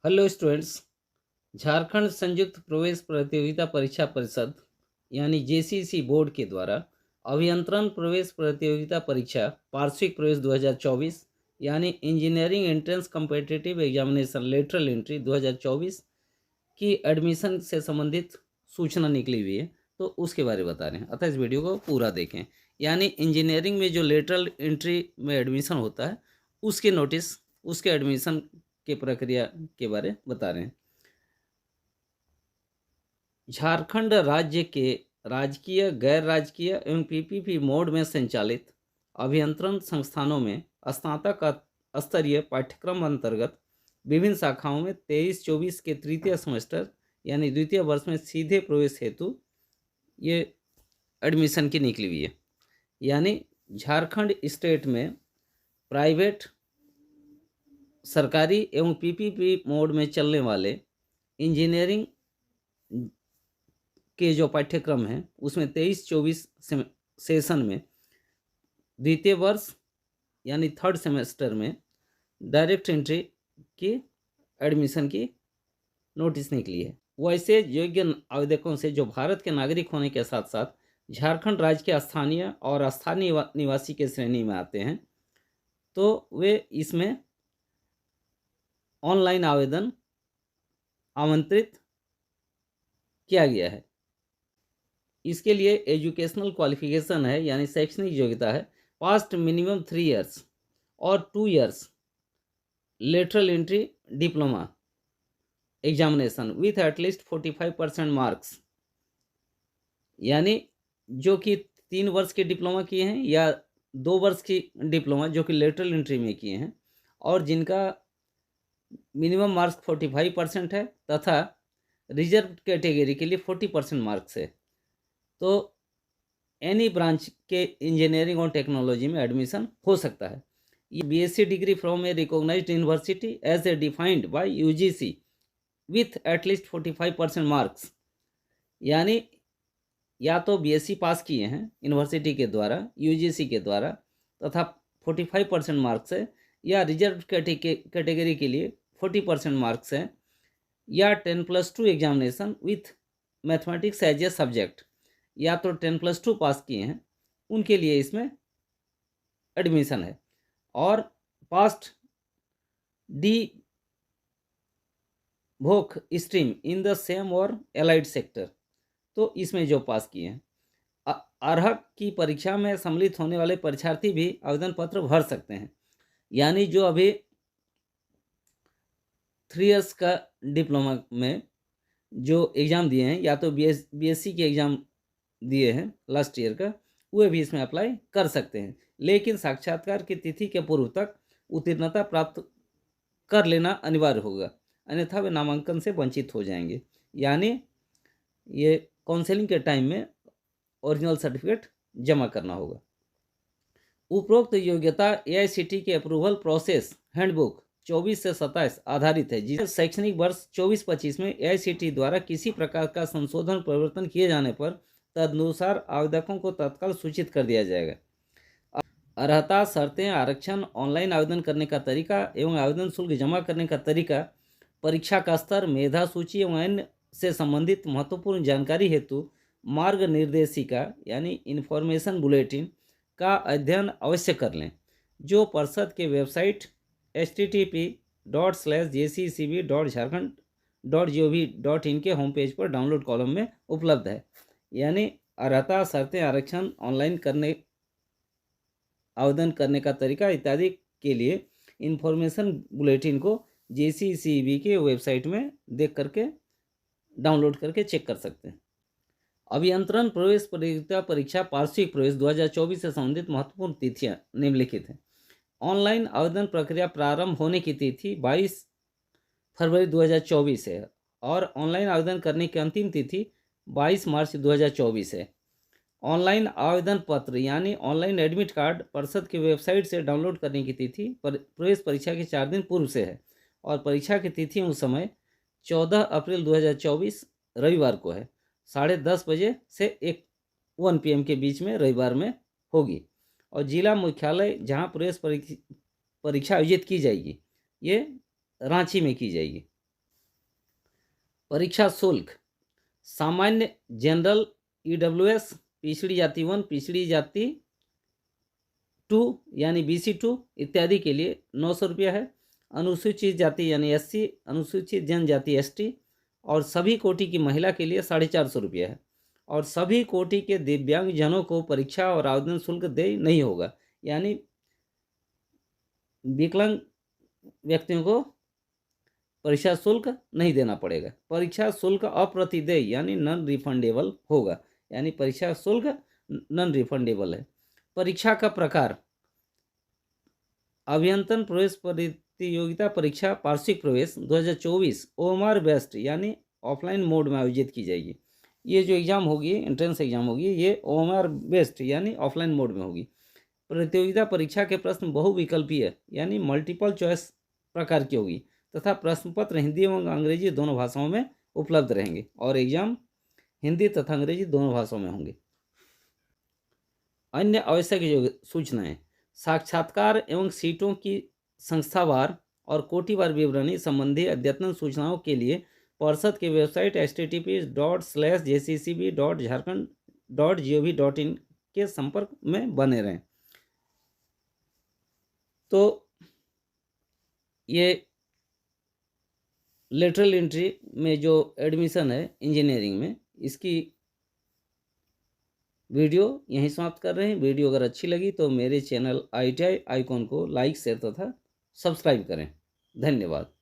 Hello students. Jharkhand संयुक्त प्रवेश प्रतियोगिता परीक्षा परिषद यानी जेसीसी बोर्ड के द्वारा अभियंत्रण प्रवेश प्रतियोगिता परीक्षा वार्षिक प्रवेश 2024 यानी engineering entrance competitive examination lateral entry 2024 की एडमिशन से संबंधित सूचना निकली हुई है, तो उसके बारे में बता रहे हैं। अतः इस वीडियो को पूरा देखें। यानी इंजीनियरिंग में जो लेटरल एंट्री में एडमिशन होता है उसके नोटिस, उसके एडमिशन के प्रक्रिया के बारे में बता रहे हैं। झारखंड राज्य के राजकीय, गैर राजकीय एवं पीपीपी मोड में संचालित अभियंत्रण संस्थानों में स्नातक स्तरीय पाठ्यक्रम अंतर्गत विभिन्न शाखाओं में 23-24 के तृतीय सेमेस्टर यानी द्वितीय वर्ष में सीधे प्रवेश हेतु ये एडमिशन की निकली हुई है। यानी झारखंड स्टेट में प्राइवेट, सरकारी एवं पीपीपी मोड में चलने वाले इंजीनियरिंग के जो पाठ्यक्रम हैं उसमें 23-24 सेशन में द्वितीय वर्ष यानी थर्ड सेमेस्टर में डायरेक्ट एंट्री की एडमिशन की नोटिस निकली है। वैसे योग्य आवेदकों से जो भारत के नागरिक होने के साथ साथ झारखंड राज्य के स्थानीय और स्थानीय निवासी के श्रेणी में आते हैं, तो वे इसमें ऑनलाइन आवेदन आमंत्रित किया गया है। इसके लिए एजुकेशनल क्वालिफिकेशन है यानी शैक्षणिक योग्यता है पास्ट मिनिमम 3 इयर्स और 2 years lateral entry diploma examination with at least 45% marks. यानी जो कि 3 वर्ष के डिप्लोमा किए हैं या 2 वर्ष की डिप्लोमा जो कि लेटरल एंट्री में किए हैं और जिनका मिनिमम मार्क्स 45% है तथा रिजर्व कैटेगरी के लिए 40% मार्क्स है, तो एनी ब्रांच के इंजीनियरिंग और टेक्नोलॉजी में एडमिशन हो सकता है। ये BSc degree from a recognised university as a defined by UGC with at least 45% marks. यानी या तो बीएससी पास किए हैं यूनिवर्सिटी के द्वारा, यूजीसी के द्वारा तथा 45% मार्क्स है, या रिजर्व कैटेगरी के लिए 40% मार्क्स है, या 10+2 examination with mathematics as a subject, या तो 10+2 पास किए हैं उनके लिए इसमें एडमिशन है, और पास्ट डी भोक स्ट्रीम इन द सेम और एलाइड सेक्टर, तो इसमें जो पास किए हैं। अर्हक की परीक्षा में सम्मिलित होने वाले परीक्षार्थी भी आवेदन पत्र भर सकते हैं। यानी जो अभी 3 इयर्स का डिप्लोमा में जो एग्ज़ाम दिए हैं या तो बीएससी के एग्ज़ाम दिए हैं लास्ट ईयर का, वे भी इसमें अप्लाई कर सकते हैं, लेकिन साक्षात्कार की तिथि के पूर्व तक उत्तीर्णता प्राप्त कर लेना अनिवार्य होगा, अन्यथा वे नामांकन से वंचित हो जाएंगे। यानी ये काउंसलिंग के टाइम में ओरिजिनल सर्टिफिकेट जमा करना होगा। उपरोक्त योग्यता एआईसीटी के अप्रूवल प्रोसेस हैंडबुक 24 से 27 आधारित है, जिसे शैक्षणिक वर्ष 24-25 में एआईसीटी द्वारा किसी प्रकार का संशोधन परिवर्तन किए जाने पर तदनुसार आवेदकों को तत्काल सूचित कर दिया जाएगा। अर्हता, शर्तें, आरक्षण, ऑनलाइन आवेदन करने का तरीका एवं आवेदन शुल्क जमा करने का तरीका, परीक्षा का स्तर, मेधा सूची एवं अन्य से संबंधित महत्वपूर्ण जानकारी हेतु मार्ग निर्देशिका यानी इन्फॉर्मेशन बुलेटिन का अध्ययन अवश्य कर लें, जो परिषद के वेबसाइट http://jccb.jharkhand.gov.in के होम पेज पर डाउनलोड कॉलम में उपलब्ध है। यानी अर्हता, शर्तें, आरक्षण, ऑनलाइन आवेदन करने का तरीका इत्यादि के लिए इन्फॉर्मेशन बुलेटिन को जेसीसीबी के वेबसाइट में देख करके डाउनलोड करके चेक कर सकते हैं। अभियंत्रण प्रवेश प्रतियोगिता परीक्षा वार्षिक प्रवेश 2024 से संबंधित महत्वपूर्ण तिथियां निम्नलिखित हैं। ऑनलाइन आवेदन प्रक्रिया प्रारंभ होने की तिथि 22 फरवरी 2024 है और ऑनलाइन आवेदन करने की अंतिम तिथि 22 मार्च 2024 है। ऑनलाइन आवेदन पत्र यानी ऑनलाइन एडमिट कार्ड परिषद की वेबसाइट से डाउनलोड करने की तिथि प्रवेश परीक्षा के 4 दिन पूर्व से है और परीक्षा की तिथि उस समय 14 अप्रैल 2024 रविवार को है, 10:30 बजे से 1 PM के बीच में रविवार में होगी। और जिला मुख्यालय जहां प्रवेश परीक्षा आयोजित की जाएगी ये रांची में की जाएगी। परीक्षा शुल्क सामान्य जनरल EWS पिछड़ी जाति 1 पिछड़ी जाति 2 यानी BC2 इत्यादि के लिए 900 रुपया है। अनुसूचित जाति यानी SC, अनुसूचित जनजाति ST और सभी कोटि की महिला के लिए 450 रुपया है। और सभी कोटि के दिव्यांगजनों को परीक्षा और आवेदन शुल्क देय नहीं होगा, यानी विकलांग व्यक्तियों को परीक्षा शुल्क नहीं देना पड़ेगा। परीक्षा शुल्क अप्रतिदेय यानी नॉन रिफंडेबल होगा, यानी परीक्षा शुल्क नॉन रिफंडेबल है। परीक्षा का प्रकार अभियंत्रण प्रवेश प्रतियोगिता परीक्षा वार्षिक प्रवेश 2024 OMR बेस्ड यानी ऑफलाइन मोड में आयोजित की जाएगी। ये जो एग्ज़ाम होगी, एंट्रेंस एग्जाम होगी, ये OMR बेस्ड यानी ऑफलाइन मोड में होगी। प्रतियोगिता परीक्षा के प्रश्न बहुविकल्पीय यानी मल्टीपल चॉइस प्रकार की होगी तथा प्रश्न पत्र हिंदी एवं अंग्रेजी दोनों भाषाओं में उपलब्ध रहेंगे और एग्जाम हिंदी तथा अंग्रेजी दोनों भाषाओं में होंगे। अन्य आवश्यक सूचनाएं साक्षात्कार एवं सीटों की संस्थावार और कोटिवार विवरणी संबंधी अद्यतन सूचनाओं के लिए परिषद की वेबसाइट https://jccb.jharkhand.gov.in के संपर्क में बने रहें। तो ये लेटरल एंट्री में जो एडमिशन है इंजीनियरिंग में, इसकी वीडियो यहीं समाप्त कर रहे हैं। वीडियो अगर अच्छी लगी तो मेरे चैनल ITI आइकॉन को लाइक शेयर तथा सब्सक्राइब करें। धन्यवाद।